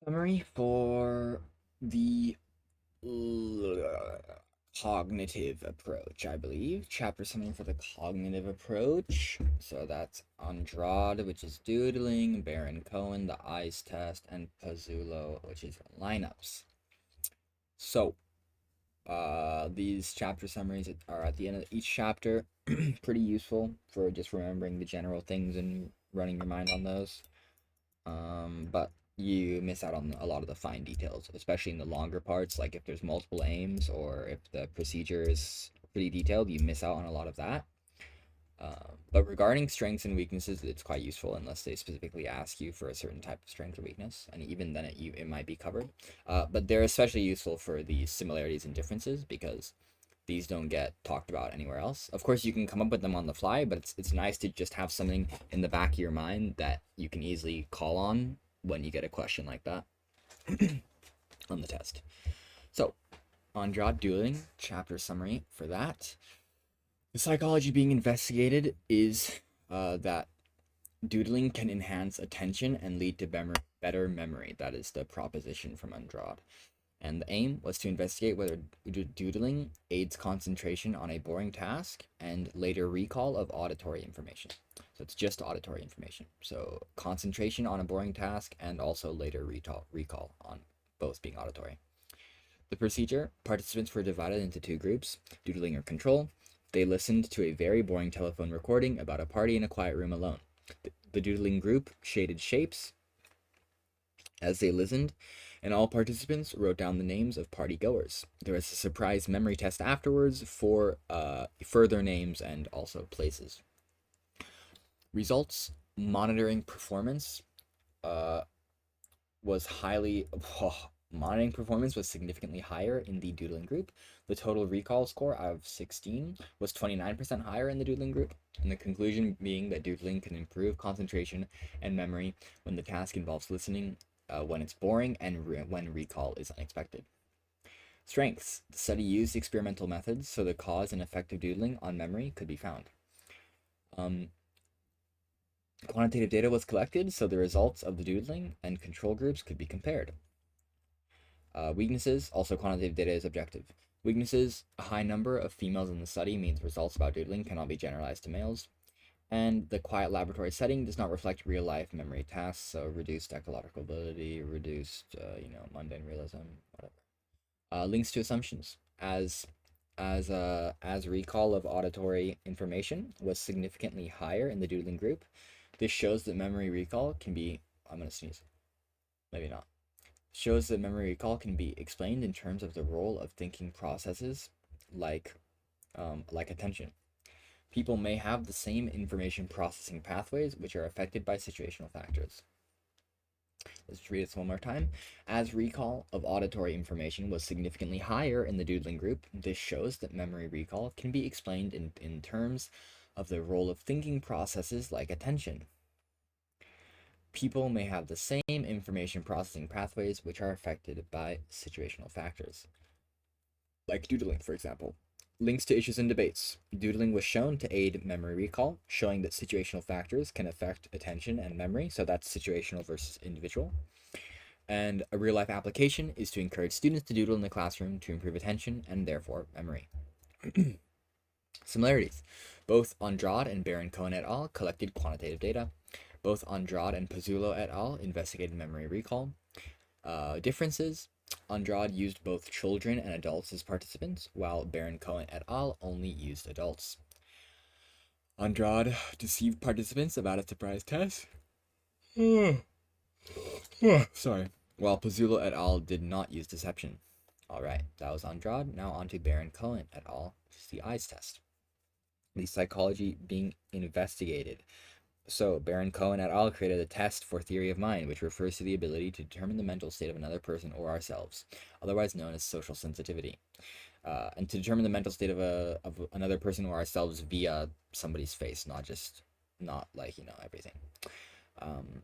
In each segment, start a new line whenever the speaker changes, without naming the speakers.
Summary for the cognitive approach, I believe. Chapter summary for the cognitive approach. So that's Andrade, which is doodling, Baron Cohen, the eyes test, and Pazzulo, which is lineups. So, these chapter summaries are at the end of each chapter. Pretty useful for just remembering the general things and running your mind on those. But you miss out on a lot of the fine details, especially in the longer parts. Like if there's multiple aims or if the procedure is pretty detailed, you miss out on a lot of that. But regarding strengths and weaknesses, it's quite useful unless they specifically ask you for a certain type of strength or weakness, and even then it might be covered. But they're especially useful for the similarities and differences because these don't get talked about anywhere else. Of course, you can come up with them on the fly, but it's nice to just have something in the back of your mind that you can easily call on when you get a question like that on the test. So, on draw dueling, chapter summary for that. The psychology being investigated is that doodling can enhance attention and lead to better memory. That is the proposition from Andrade. And the aim was to investigate whether doodling aids concentration on a boring task and later recall of auditory information. So it's just auditory information. So concentration on a boring task and also later recall on both being auditory. The procedure, participants were divided into two groups, doodling or control. They listened to a very boring telephone recording about a party in a quiet room alone. The doodling group shaded shapes as they listened, and all participants wrote down the names of party goers. There was a surprise memory test afterwards for further names and also places. Results: monitoring performance uh, was highly. Monitoring performance was significantly higher in the doodling group. The total recall score out of 16 was 29% higher in the doodling group, and the conclusion being that doodling can improve concentration and memory when the task involves listening, when it's boring, and when recall is unexpected. Strengths: the study used experimental methods, so the cause and effect of doodling on memory could be found. Um, Quantitative data was collected, so the results of the doodling and control groups could be compared. Weaknesses: also quantitative data is objective. Weaknesses: a high number of females in the study means results about doodling cannot be generalized to males. And the quiet laboratory setting does not reflect real life memory tasks, so reduced ecological ability, reduced, mundane realism, whatever. Links to assumptions: as recall of auditory information was significantly higher in the doodling group. This shows that memory recall can be. I'm gonna sneeze. Maybe not. Shows that memory recall can be explained in terms of the role of thinking processes, like attention. People may have the same information processing pathways, which are affected by situational factors. Let's read this one more time. As recall of auditory information was significantly higher in the doodling group, this shows that memory recall can be explained in terms of the role of thinking processes like attention. People may have the same information processing pathways, which are affected by situational factors, like doodling, for example. Links to issues and debates. Doodling was shown to aid memory recall, showing that situational factors can affect attention and memory, so that's situational versus individual. And a real life application is to encourage students to doodle in the classroom to improve attention and therefore memory. Similarities. Both Andrade and Baron Cohen et al. Collected quantitative data. Both Andrade and Pazzulo et al. Investigated memory recall. Differences: Andrade used both children and adults as participants, while Baron Cohen et al. Only used adults. Andrade deceived participants about a surprise test. Sorry. While Pazzulo et al. Did not use deception. Alright, that was Andrade. Now on to Baron Cohen et al. Just the eyes test. The psychology being investigated. So, Baron Cohen et al. Created a test for theory of mind, which refers to the ability to determine the mental state of another person or ourselves, otherwise known as social sensitivity. And to determine the mental state of another person or ourselves via somebody's face, not like, everything. Um,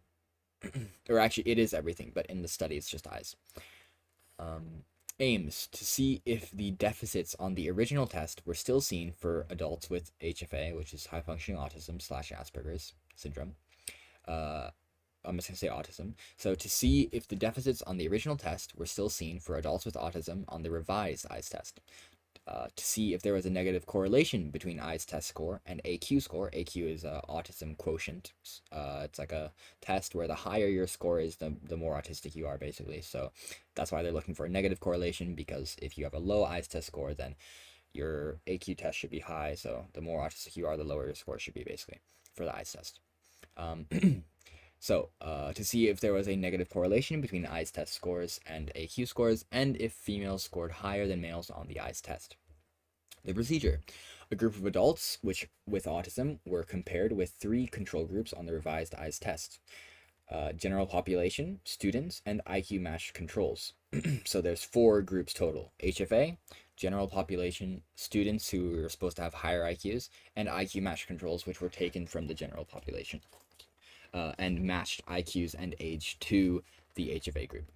or actually, it is everything, but in the study, it's just eyes. Um, Aims to see if the deficits on the original test were still seen for adults with HFA, which is high functioning autism slash Asperger's syndrome. Uh, I'm just going to say autism. So to see if the deficits on the original test were still seen for adults with autism on the revised eyes test. To see if there was a negative correlation between eyes test score and AQ score. AQ is autism quotient. It's like a test where the higher your score is, the more autistic you are, basically. So that's why they're looking for a negative correlation, because if you have a low eyes test score, then your AQ test should be high. So the more autistic you are, the lower your score should be, basically, for the eyes test. So, to see if there was a negative correlation between eyes test scores and AQ scores, and if females scored higher than males on the eyes test. The procedure. A group of adults with autism were compared with 3 control groups on the revised eyes test. General population, students, and IQ matched controls. So there's 4 groups total. HFA, general population, students who are supposed to have higher IQs, and IQ matched controls, which were taken from the general population. And matched IQs and age to the HFA group.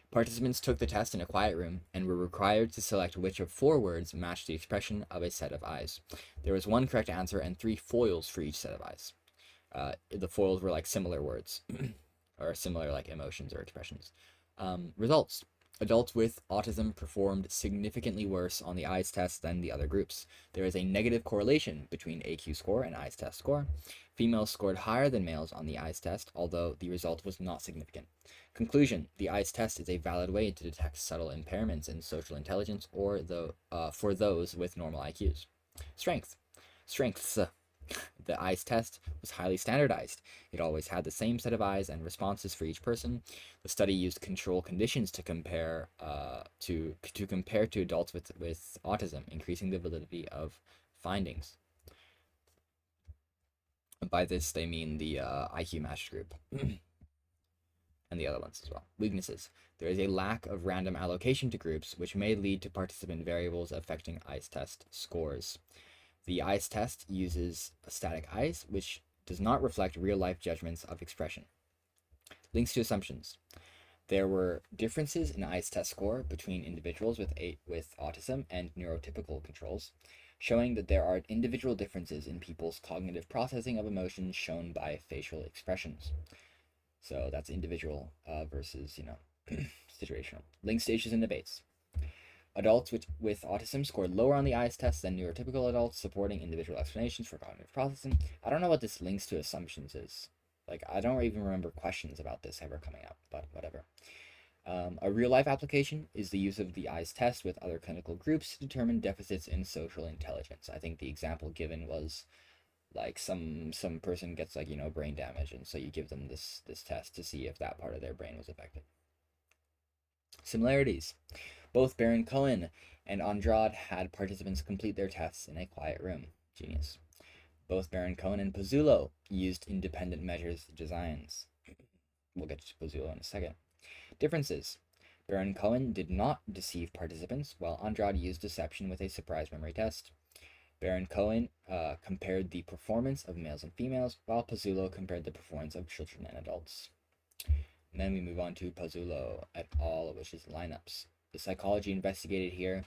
Participants took the test in a quiet room and were required to select which of 4 words matched the expression of a set of eyes. There was 1 correct answer and 3 foils for each set of eyes. The foils were like similar words, or similar like emotions or expressions. Results. Adults with autism performed significantly worse on the eyes test than the other groups. There is a negative correlation between AQ score and eyes test score. Females scored higher than males on the eyes test, although the result was not significant. Conclusion. The eyes test is a valid way to detect subtle impairments in social intelligence or for those with normal IQs. Strength. Strengths. The eyes test was highly standardized. It always had the same set of eyes and responses for each person. The study used control conditions to compare to adults with autism, increasing the validity of findings. By this, they mean the IQ matched group. And the other ones as well. Weaknesses. There is a lack of random allocation to groups, which may lead to participant variables affecting eyes test scores. The eyes test uses static eyes, which does not reflect real-life judgments of expression. Links to assumptions. There were differences in eyes test score between individuals with autism and neurotypical controls, showing that there are individual differences in people's cognitive processing of emotions shown by facial expressions. So that's individual versus, situational. Link stages and debates. Adults with autism scored lower on the eyes test than neurotypical adults, supporting individual explanations for cognitive processing. I don't know what this links to assumptions is. Like, I don't even remember questions about this ever coming up, but whatever. A real-life application is the use of the eyes test with other clinical groups to determine deficits in social intelligence. I think the example given was like some person gets brain damage, and so you give them this test to see if that part of their brain was affected. Similarities. Both Baron Cohen and Andrade had participants complete their tests in a quiet room. Genius. Both Baron Cohen and Pizzulo used independent measures designs. We'll get to Pizzulo in a second. Differences. Baron Cohen did not deceive participants, while Andrade used deception with a surprise memory test. Baron Cohen compared the performance of males and females, while Pizzulo compared the performance of children and adults. And then we move on to Pizzulo et al., which is lineups. The psychology investigated here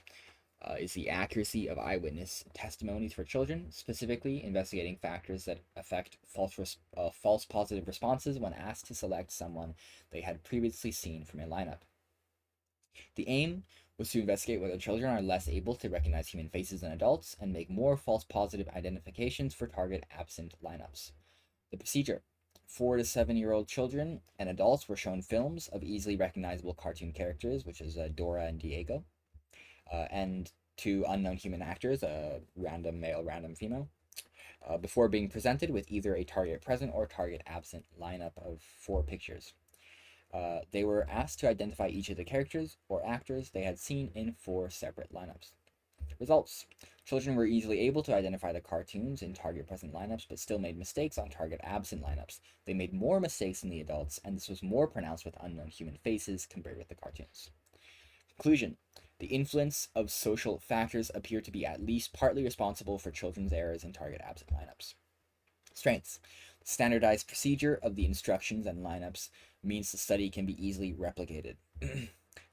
is the accuracy of eyewitness testimonies for children, specifically investigating factors that affect false positive responses when asked to select someone they had previously seen from a lineup. The aim was to investigate whether children are less able to recognize human faces than adults and make more false positive identifications for target absent lineups. The procedure. 4 to 7-year-old children and adults were shown films of easily recognizable cartoon characters, which is Dora and Diego, and 2 unknown human actors, a random male, random female, before being presented with either a target present or target absent lineup of 4 pictures. They were asked to identify each of the characters or actors they had seen in 4 separate lineups. Results. Children were easily able to identify the cartoons in target present lineups, but still made mistakes on target absent lineups. They made more mistakes than the adults, and this was more pronounced with unknown human faces compared with the cartoons. Conclusion. The influence of social factors appear to be at least partly responsible for children's errors in target absent lineups. Strengths. The standardized procedure of the instructions and lineups means the study can be easily replicated.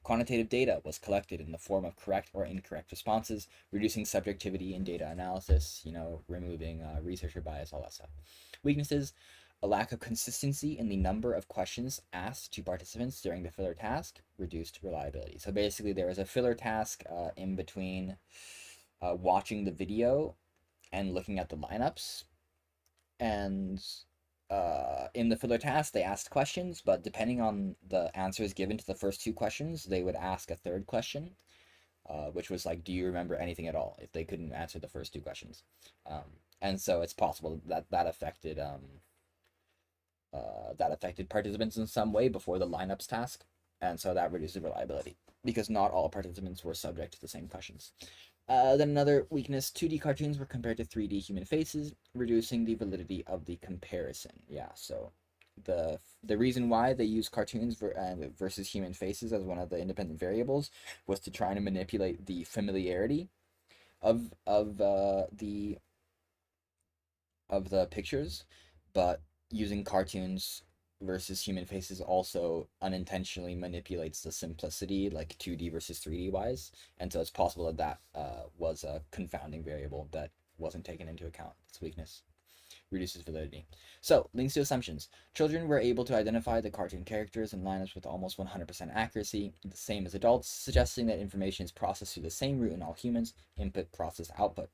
Quantitative data was collected in the form of correct or incorrect responses, reducing subjectivity in data analysis, removing researcher bias, all that stuff. Weaknesses. A lack of consistency in the number of questions asked to participants during the filler task reduced reliability. So basically, there was a filler task in between watching the video and looking at the lineups. And in the filler task, they asked questions, but depending on the answers given to the first two questions, they would ask a third question, which was like, "Do you remember anything at all?" If they couldn't answer the first two questions, and so it's possible that that affected participants in some way before the lineups task, and so that reduced the reliability because not all participants were subject to the same questions. Then another weakness: 2D cartoons were compared to 3D human faces, reducing the validity of the comparison. Yeah, so the reason why they use cartoons versus human faces as one of the independent variables was to try to manipulate the familiarity of the pictures, but using cartoons versus human faces also unintentionally manipulates the simplicity, like 2D versus 3D wise, and so it's possible that was a confounding variable that wasn't taken into account. Its weakness reduces validity. So, links to assumptions. Children were able to identify the cartoon characters and lineups with almost 100% accuracy, the same as adults, suggesting that information is processed through the same route in all humans: input, process, output.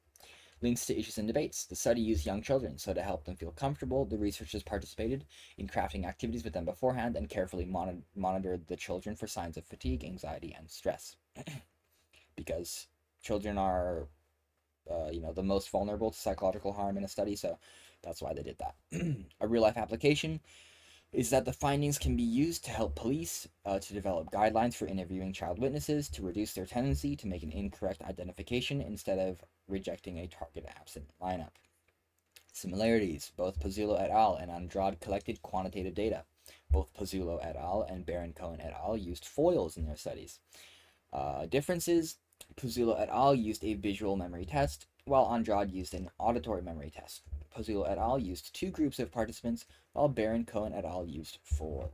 Links to issues and debates. The study used young children, so to help them feel comfortable, the researchers participated in crafting activities with them beforehand and carefully monitored the children for signs of fatigue, anxiety, and stress. Because children are, the most vulnerable to psychological harm in a study, so that's why they did that. A real life application is that the findings can be used to help police to develop guidelines for interviewing child witnesses to reduce their tendency to make an incorrect identification instead of rejecting a target absent lineup. Similarities. Both Pazzulo et al. And Andrade collected quantitative data. Both Pazzulo et al. And Baron-Cohen et al. Used foils in their studies. Differences. Pazzulo et al. Used a visual memory test, while Andrade used an auditory memory test. Pazzulo et al. Used 2 groups of participants, while Baron-Cohen et al. Used 4.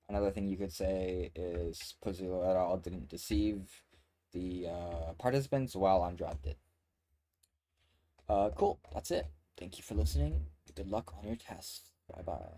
Another thing you could say is Pazzulo et al. Didn't deceive the participants, while Andrade did. Cool. That's it. Thank you for listening. Good luck on your tests. Bye bye.